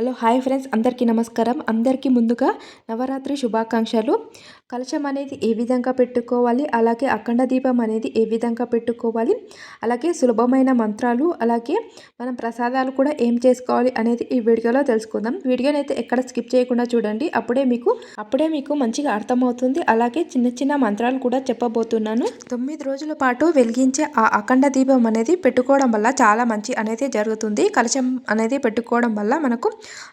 Hello hi friends, అందరికీ నమస్కారం. అందరికీ ముందుగా నవరాత్రి శుభాకాంక్షలు. కలశం అనేది ఏ విధంగా పెట్టుకోవాలి, అలాగే అఖండ దీపం అనేది ఏ విధంగా పెట్టుకోవాలి, అలాగే సులభమైన మంత్రాలు, అలాగే మనం ప్రసాదాలు కూడా ఏం చేసుకోవాలి అనేది ఈ వీడియోలో తెలుసుకుందాం. వీడియోని అయితే ఎక్కడ స్కిప్ చేయకుండా చూడండి. అప్పుడే మీకు మంచిగా అర్థమవుతుంది. అలాగే చిన్న చిన్న మంత్రాలు కూడా చెప్పబోతున్నాను. 9 రోజుల పాటు వెలిగించే ఆ అఖండ దీపం అనేది పెట్టుకోవడం వల్ల చాలా మంచి అనేది జరుగుతుంది. కలశం అనేది పెట్టుకోవడం వల్ల మనకు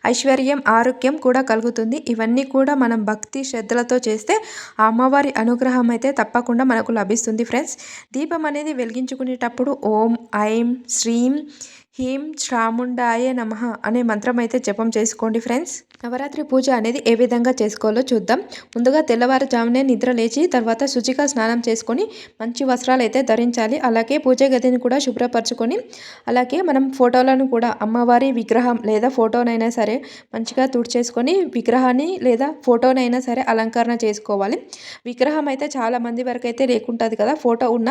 ఐశ్వర్యం, ఆరోగ్యం కూడా కలుగుతుంది. ఇవన్నీ కూడా మనం భక్తి శ్రద్ధలతో చేస్తే ఆ అమ్మవారి అనుగ్రహం అయితే తప్పకుండా మనకు లభిస్తుంది. ఫ్రెండ్స్, దీపం అనేది వెలిగించుకునేటప్పుడు ఓం ఐం శ్రీం హీం చాముండాయ నమః అనే మంత్రం అయితే జపం చేసుకోండి. ఫ్రెండ్స్, నవరాత్రి పూజ అనేది ఏ విధంగా చేసుకోవాలో చూద్దాం. ముందుగా తెల్లవారుజామునే నిద్ర లేచి తర్వాత శుచిగా స్నానం చేసుకొని మంచి వస్త్రాలు అయితే ధరించాలి. అలాగే పూజ గదిని కూడా శుభ్రపరచుకొని, అలాగే మనం ఫోటోలను కూడా అమ్మవారి విగ్రహం లేదా ఫోటోనైనా సరే మంచిగా తుడిచేసుకొని విగ్రహాన్ని లేదా ఫోటోనైనా సరే అలంకరణ చేసుకోవాలి. విగ్రహం అయితే చాలా మంది వరకు అయితే లేకుంటుంది కదా, ఫోటో ఉన్న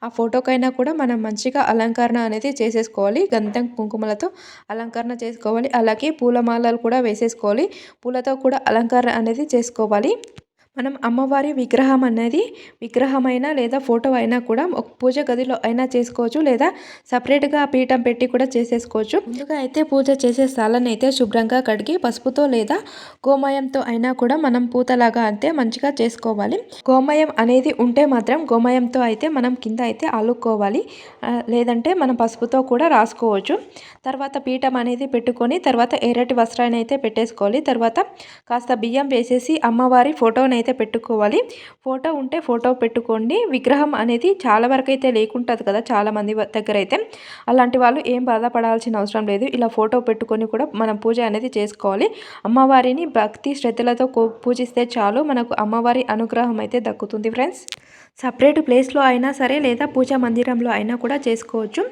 ఆ ఫోటోకైనా కూడా మనం మంచిగా అలంకరణ అనేది చేసేసుకోవాలి. గంధం కుంకుమలతో అలంకరణ చేసుకోవాలి. అలాగే పూలమాలలు కూడా వేసేసుకోవాలి. పూలతో కూడా అలంకరణ అనేది చేసుకోవాలి. మనం అమ్మవారి విగ్రహమైనా లేదా ఫోటో అయినా కూడా ఒక పూజ గదిలో అయినా చేసుకోవచ్చు, లేదా సపరేట్గా పీఠం పెట్టి కూడా చేసేసుకోవచ్చు. ముందుగా అయితే పూజ చేసే స్థలాన్ని అయితే శుభ్రంగా కడిగి పసుపుతో లేదా గోమయంతో అయినా కూడా మనం పూతలాగా అయితే మంచిగా చేసుకోవాలి. గోమయం అనేది ఉంటే మాత్రం గోమయంతో అయితే మనం కింద అయితే అలుక్కోవాలి, లేదంటే మనం పసుపుతో కూడా రాసుకోవచ్చు. తర్వాత పీఠం అనేది పెట్టుకొని తర్వాత ఎర్రటి వస్త్రాన్ని అయితే పెట్టేసుకోవాలి. తర్వాత కాస్త బియ్యం వేసేసి అమ్మవారి ఫోటోని అయితే పెట్టుకోవాలి. ఫోటో ఉంటే ఫోటో పెట్టుకోండి. విగ్రహం అనేది చాలా వరకు అయితే లేకుంటుంది కదా చాలా మంది దగ్గర అయితే, అలాంటి వాళ్ళు ఏం బాధపడాల్సిన అవసరం లేదు. ఇలా ఫోటో పెట్టుకొని కూడా మనం పూజ అనేది చేసుకోవాలి. అమ్మవారిని భక్తి శ్రద్ధలతో పూజిస్తే చాలు, మనకు అమ్మవారి అనుగ్రహం అయితే దక్కుతుంది. ఫ్రెండ్స్, సపరేట్ ప్లేస్లో అయినా సరే లేదా పూజా మందిరంలో అయినా కూడా చేసుకోవచ్చు.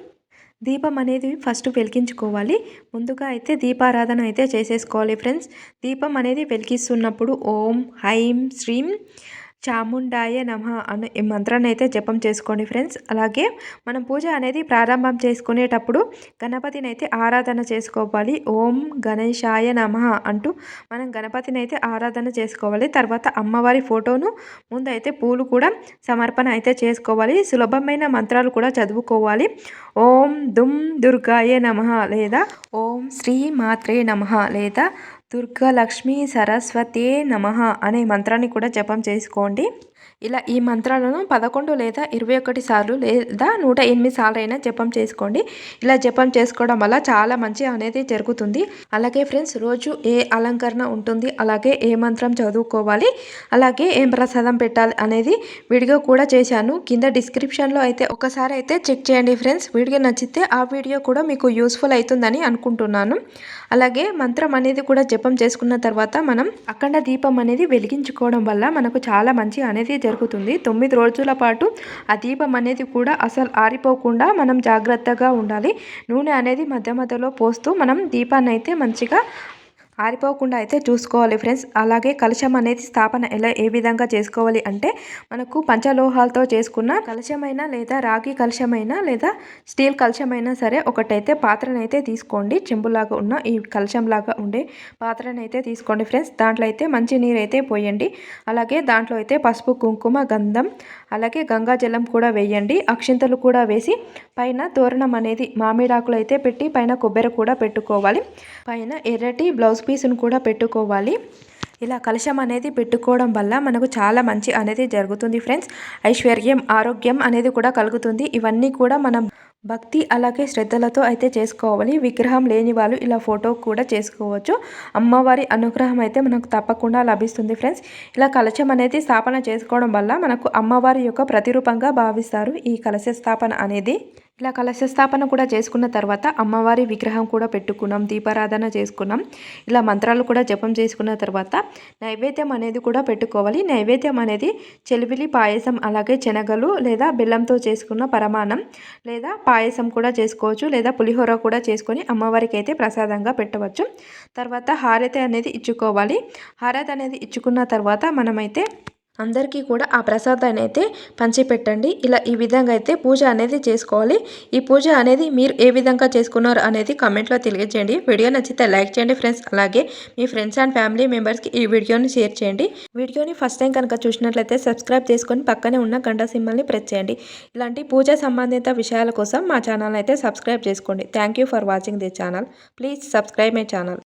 దీపం అనేది ఫస్ట్ వెలిగించుకోవాలి. ముందుగా అయితే దీపారాధన అయితే చేసేసుకోవాలి. ఫ్రెండ్స్, దీపం అనేది వెలిగిస్తున్నప్పుడు ఓం ఐం శ్రీం చాముండాయ నమః అనే ఈ మంత్రాన్ని అయితే జపం చేసుకోండి. ఫ్రెండ్స్, అలాగే మనం పూజ అనేది ప్రారంభం చేసుకునేటప్పుడు గణపతిని అయితే ఆరాధన చేసుకోవాలి. ఓం గణేశాయ నమః అంటూ మనం గణపతిని అయితే ఆరాధన చేసుకోవాలి. తర్వాత అమ్మవారి ఫోటోను ముందైతే పూలు కూడా సమర్పణ అయితే చేసుకోవాలి. సులభమైన మంత్రాలు కూడా చదువుకోవాలి. ఓం దుమ్ దుర్గాయ నమః లేదా ఓం శ్రీ మాత్రే నమః లేదా దుర్గాలక్ష్మి సరస్వతే నమః అనే మంత్రాన్ని కూడా జపం చేసుకోండి. ఇలా ఈ మంత్రాలను 11 లేదా 21 సార్లు లేదా 108 సార్లు అయినా జపం చేసుకోండి. ఇలా జపం చేసుకోవడం వల్ల చాలా మంచి అనేది జరుగుతుంది. అలాగే ఫ్రెండ్స్, రోజు ఏ అలంకరణ ఉంటుంది, అలాగే ఏ మంత్రం చదువుకోవాలి, అలాగే ఏం ప్రసాదం పెట్టాలి అనేది వీడియో కూడా చేశాను. కింద డిస్క్రిప్షన్లో అయితే ఒకసారి అయితే చెక్ చేయండి. ఫ్రెండ్స్, వీడియో నచ్చితే ఆ వీడియో కూడా మీకు యూస్ఫుల్ అవుతుందని అనుకుంటున్నాను. అలాగే మంత్రం అనేది కూడా జపం చేసుకున్న తర్వాత మనం అఖండ దీపం అనేది వెలిగించుకోవడం వల్ల మనకు చాలా మంచి అనేది జరుగుతుంది. 9 రోజుల పాటు ఆ దీపం అనేది కూడా అసలు ఆరిపోకుండా మనం జాగ్రత్తగా ఉండాలి. నూనె అనేది మధ్య మధ్యలో పోస్తూ మనం దీపాన్ని అయితే మంచిగా ఆరిపోకుండా అయితే చూసుకోవాలి. ఫ్రెండ్స్, అలాగే కలశం అనేది స్థాపన ఏ విధంగా చేసుకోవాలి అంటే, మనకు పంచలోహాలతో చేసుకున్న కలశమైనా లేదా రాగి కలశమైనా లేదా స్టీల్ కలశమైనా సరే ఒకటైతే పాత్రనైతే తీసుకోండి. చెంబులాగా ఉన్న ఈ కలశంలాగా ఉండే పాత్రనైతే తీసుకోండి. ఫ్రెండ్స్, దాంట్లో అయితే మంచి నీరు అయితే పోయండి. అలాగే దాంట్లో అయితే పసుపు, కుంకుమ, గంధం, అలాగే గంగాజలం కూడా వేయండి. అక్షింతలు కూడా వేసి పైన తోరణం అనేది మామిడాకులు అయితే పెట్టి పైన కొబ్బరి కూడా పెట్టుకోవాలి. పైన ఎర్రటి బ్లౌజ్ పీస్ను కూడా పెట్టుకోవాలి. ఇలా కలశం అనేది పెట్టుకోవడం వల్ల మనకు చాలా మంచి అనేది జరుగుతుంది. ఫ్రెండ్స్, ఐశ్వర్యం, ఆరోగ్యం అనేది కూడా కలుగుతుంది. ఇవన్నీ కూడా మనం భక్తి అలాగే శ్రద్ధలతో అయితే చేసుకోవాలి. విగ్రహం లేని వాళ్ళు ఇలా ఫోటో కూడా చేసుకోవచ్చు. అమ్మవారి అనుగ్రహం అయితే మనకు తప్పకుండా లభిస్తుంది. ఫ్రెండ్స్, ఇలా కలశం అనేది స్థాపన చేసుకోవడం వల్ల మనకు అమ్మవారి యొక్క ప్రతిరూపంగా భావిస్తారు ఈ కలశ స్థాపన అనేది. ఇలా కలశ స్థాపన కూడా చేసుకున్న తర్వాత అమ్మవారి విగ్రహం కూడా పెట్టుకున్నాం, దీపారాధన చేసుకున్నాం. ఇలా మంత్రాలు కూడా జపం చేసుకున్న తర్వాత నైవేద్యం అనేది కూడా పెట్టుకోవాలి. నైవేద్యం అనేది చెలివిలి పాయసం, అలాగే శనగలు లేదా బెల్లంతో చేసుకున్న పరమాన్నం లేదా పాయసం కూడా చేసుకోవచ్చు, లేదా పులిహోర కూడా చేసుకొని అమ్మవారికి అయితే ప్రసాదంగా పెట్టవచ్చు. తర్వాత హారతి అనేది ఇచ్చుకోవాలి. హారతి అనేది ఇచ్చుకున్న తర్వాత మనమైతే అందరికీ కూడా ఆ ప్రసాదాన్ని అయితే పంచిపెట్టండి. ఈ విధంగా అయితే పూజ అనేది చేసుకోవాలి. ఈ పూజ అనేది మీరు ఏ విధంగా చేసుకున్నారు అనేది కామెంట్లో తెలియజేయండి. వీడియో నచ్చితే లైక్ చేయండి ఫ్రెండ్స్. అలాగే మీ ఫ్రెండ్స్ అండ్ ఫ్యామిలీ మెంబర్స్కి ఈ వీడియోని షేర్ చేయండి. వీడియోని ఫస్ట్ టైం కనుక చూసినట్లయితే సబ్స్క్రైబ్ చేసుకొని పక్కనే ఉన్న గంట సింబల్ని ప్రెస్ చేయండి. ఇలాంటి పూజ సంబంధిత విషయాల కోసం మా ఛానల్ అయితే సబ్స్క్రైబ్ చేసుకోండి. Thank you for watching this channel. Please subscribe my channel.